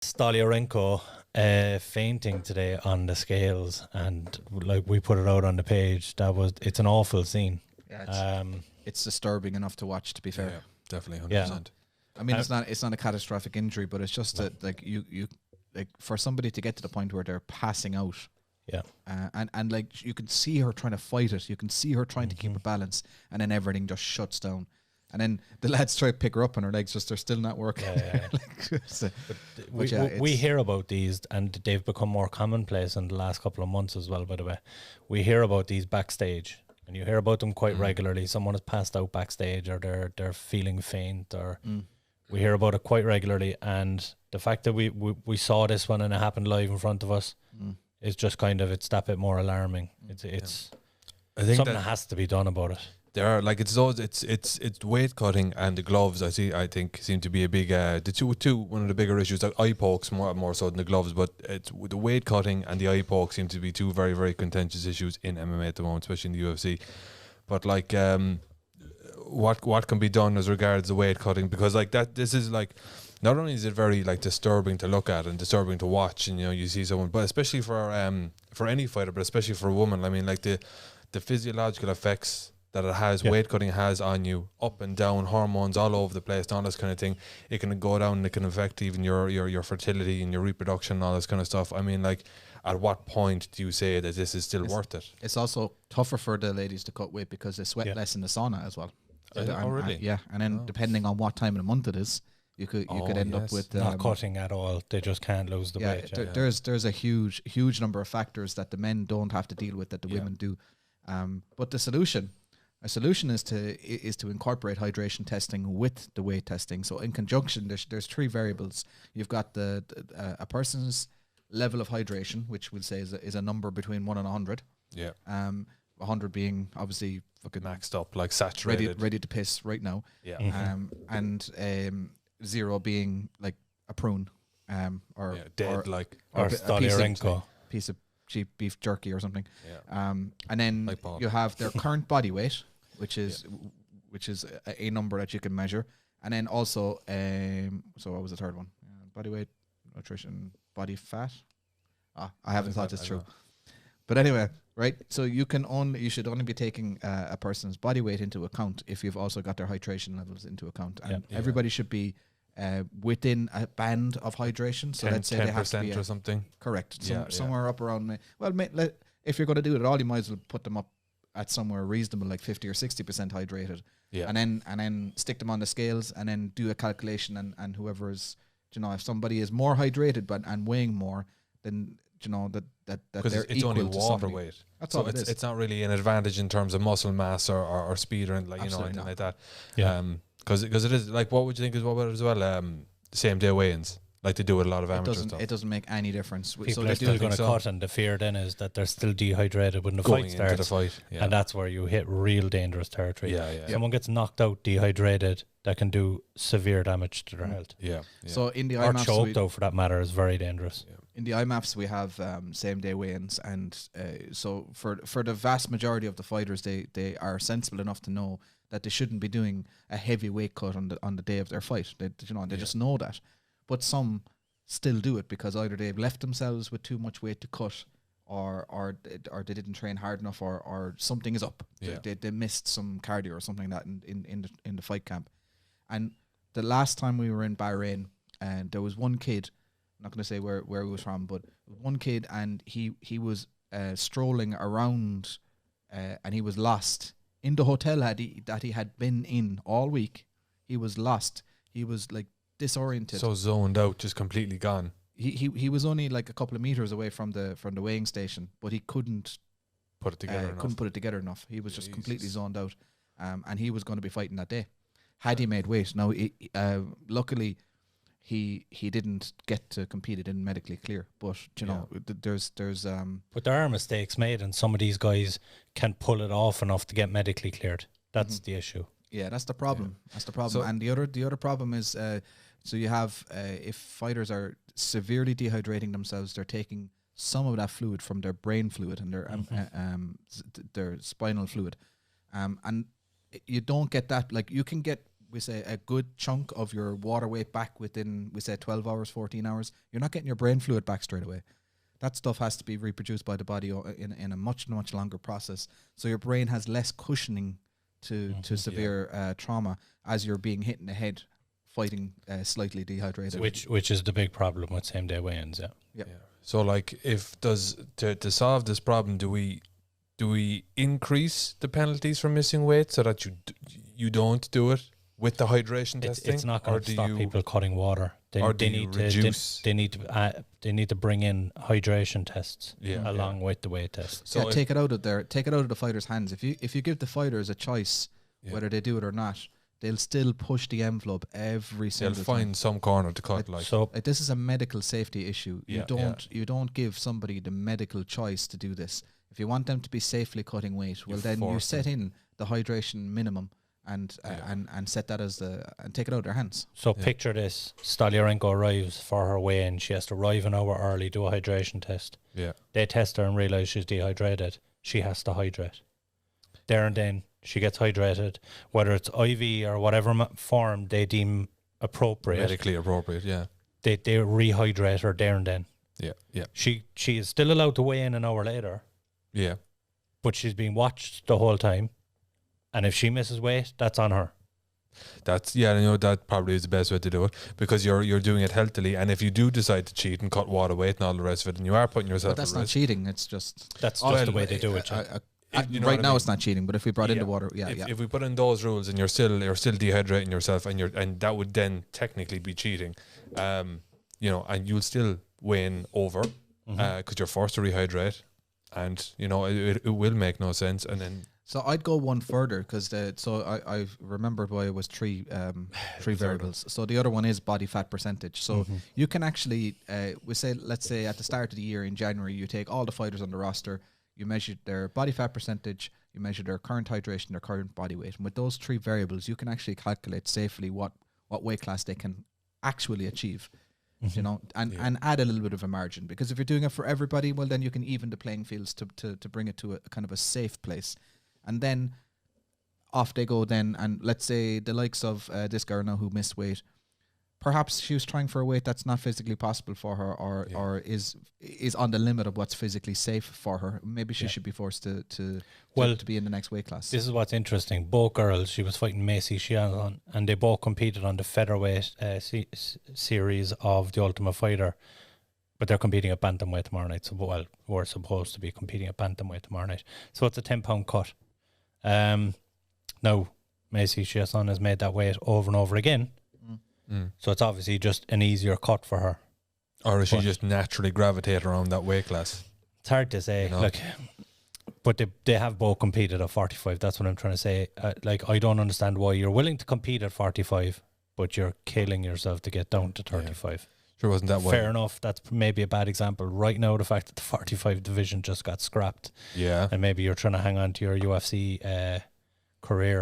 Stoliarenko fainting today on the scales, and like we put it out on the page. It's an awful scene. Yeah, it's disturbing enough to watch. To be fair, Yeah, definitely, 100%. Yeah. I mean, it's not a catastrophic injury, but it's just that like you like for somebody to get to the point where they're passing out. Yeah. And like you can see her trying to fight it. You can see her trying to keep her balance, and then everything just shuts down. And then the lads try to pick her up, and her legs they're still not working. Yeah. We hear about these, and they've become more commonplace in the last couple of months as well. By the way, we hear about these backstage, and you hear about them quite regularly. Someone has passed out backstage, or they're feeling faint, or we hear about it quite regularly. And the fact that we saw this one and it happened live in front of us is just it's that bit more alarming. It's I think something that has to be done about it. There are it's weight cutting and the gloves. I think seem to be a big the one of the bigger issues. Like eye pokes more so than the gloves, but it's the weight cutting and the eye poke seem to be two very very contentious issues in MMA at the moment, especially in the UFC. But like what can be done as regards the weight cutting, because like that this is like not only is it very like disturbing to look at and disturbing to watch, and you see someone, but especially for any fighter, but especially for a woman. I mean, like the physiological effects that it has, weight cutting has on you, up and down, hormones all over the place, and all this kind of thing. It can go down and it can affect even your fertility and your reproduction and all this kind of stuff. I mean, like, at what point do you say that this is still worth it? It's also tougher for the ladies to cut weight because they sweat less in the sauna as well. Really? And then depending on what time of the month it is, you could end up with not cutting at all. They just can't lose the weight. There's a huge number of factors that the men don't have to deal with that the women do. But the solution is to incorporate hydration testing with the weight testing. So in conjunction, there's three variables. You've got a person's level of hydration, which we'll say is a number between 1 and 100. Yeah. 100 being obviously fucking maxed up, like saturated, ready to piss right now. Yeah. And 0 being like a prune, or dead, like or Stoliarenko, piece of cheap beef jerky or something. Yeah. And then like you have their current body weight, which is a number that you can measure, and then also so what was the third one? Body weight, nutrition, body fat. I haven't thought this through. But anyway, right? So you should only be taking a person's body weight into account if you've also got their hydration levels into account, and everybody should be within a band of hydration. So let's say 10% they have to be or something. Correct. Somewhere up around. Well, if you're going to do it at all, you might as well put them up at somewhere reasonable, like 50 or 60% hydrated. Yeah. And then stick them on the scales, and then do a calculation, and whoever is, if somebody is more hydrated and weighing more, then that they're it's equal only to water somebody. weight. That's so all it is. It's not really an advantage in terms of muscle mass or speed or anything, anything like that. Yeah. Because it is like, what would you think is what about it as well? Same day weigh-ins, like they do with a lot of amateur stuff. It doesn't make any difference. People are still going to cut, and the fear then is that they're still dehydrated when the fight starts. And that's where you hit real dangerous territory. Someone gets knocked out dehydrated, that can do severe damage to their health. So in the or IMAFs, choked out, for that matter, is very dangerous. In the IMAFs, we have same day weigh-ins, and so for the vast majority of the fighters, they are sensible enough to know that they shouldn't be doing a heavy weight cut on the day of their fight. They just know that, but some still do it because either they've left themselves with too much weight to cut, or they didn't train hard enough, or something is up. They missed some cardio or something like that in the fight camp. And the last time we were in Bahrain, and there was one kid, I'm not going to say where he was from, but one kid, and he was strolling around, and he was lost in the hotel that he had been in all week. He was lost. He was like disoriented, so zoned out, just completely gone. He was only like a couple of meters away from the weighing station, but he couldn't put it together. Couldn't put it together enough. He was just completely zoned out, and he was going to be fighting that day. Had he made weight, now luckily he didn't get to compete. It didn't medically clear, but there's But there are mistakes made, and some of these guys can pull it off enough to get medically cleared. That's the issue. Yeah, that's the problem. That's the problem. So, and the other problem is, so you have if fighters are severely dehydrating themselves, they're taking some of that fluid from their brain fluid and their spinal fluid, and you don't get that. Like, you can get we say a good chunk of your water weight back within, we say 12 hours, 14 hours, you're not getting your brain fluid back straight away. That stuff has to be reproduced by the body in a much longer process. So your brain has less cushioning to severe trauma as you're being hit in the head fighting slightly dehydrated. Which is the big problem with same day weigh-ins. Yeah. So like, if to solve this problem, do we increase the penalties for missing weight so that you don't do it with the hydration testing? It's not going to stop people cutting water. They need to bring in hydration tests along with the weight tests. So take it out of the fighters' hands. If you give the fighters a choice whether they do it or not, they'll still push the envelope every single time. They'll find some corner to cut. This is a medical safety issue. You don't give somebody the medical choice to do this. If you want them to be safely cutting weight, well, then you set in the hydration minimum and set that as and take it out of their hands. So picture this: Stoliarenko arrives for her weigh-in. She has to arrive an hour early, do a hydration test. Yeah, they test her and realize she's dehydrated. She has to hydrate. There and then she gets hydrated, whether it's IV or whatever form they deem appropriate, medically appropriate. Yeah, they rehydrate her there and then. Yeah. She is still allowed to weigh in an hour later. Yeah, but she's being watched the whole time, and if she misses weight, that's on her. That probably is the best way to do it, because you're doing it healthily, and if you do decide to cheat and cut water weight and all the rest of it, and you are putting yourself. But that's not cheating. It's just the way they do it. Right now, it's not cheating. But if we brought in the water, if we put in those rules, and you're still dehydrating yourself, and that would then technically be cheating, and you'll still weigh in over because you're forced to rehydrate. And it will make no sense. And then so I'd go one further, because I remembered why it was three variables. So the other one is body fat percentage. So you can actually let's say at the start of the year in January, you take all the fighters on the roster, you measure their body fat percentage, you measure their current hydration, their current body weight, and with those three variables, you can actually calculate safely what weight class they can actually achieve. And add a little bit of a margin, because if you're doing it for everybody, well, then you can even the playing fields to bring it to a kind of a safe place, and then off they go then. And let's say the likes of this girl now who missed weight, perhaps she was trying for a weight that's not physically possible for her, or is on the limit of what's physically safe for her. Maybe she should be forced to be in the next weight class. This is what's interesting. Both girls, she was fighting Macy Sheehan, and they both competed on the featherweight series of the Ultimate Fighter, but they're competing at bantamweight tomorrow night. So, we're supposed to be competing at bantamweight tomorrow night. So it's a 10-pound cut. Now, Macy Sheehan has made that weight over and over again. So it's obviously just an easier cut for her. Or is she just naturally gravitate around that weight class? It's hard to say. But they have both competed at 45. That's what I'm trying to say. I don't understand why you're willing to compete at 45, but you're killing yourself to get down to 35. Sure, wasn't that fair enough? That's maybe a bad example right now. The fact that the 45 division just got scrapped. Yeah, and maybe you're trying to hang on to your UFC career.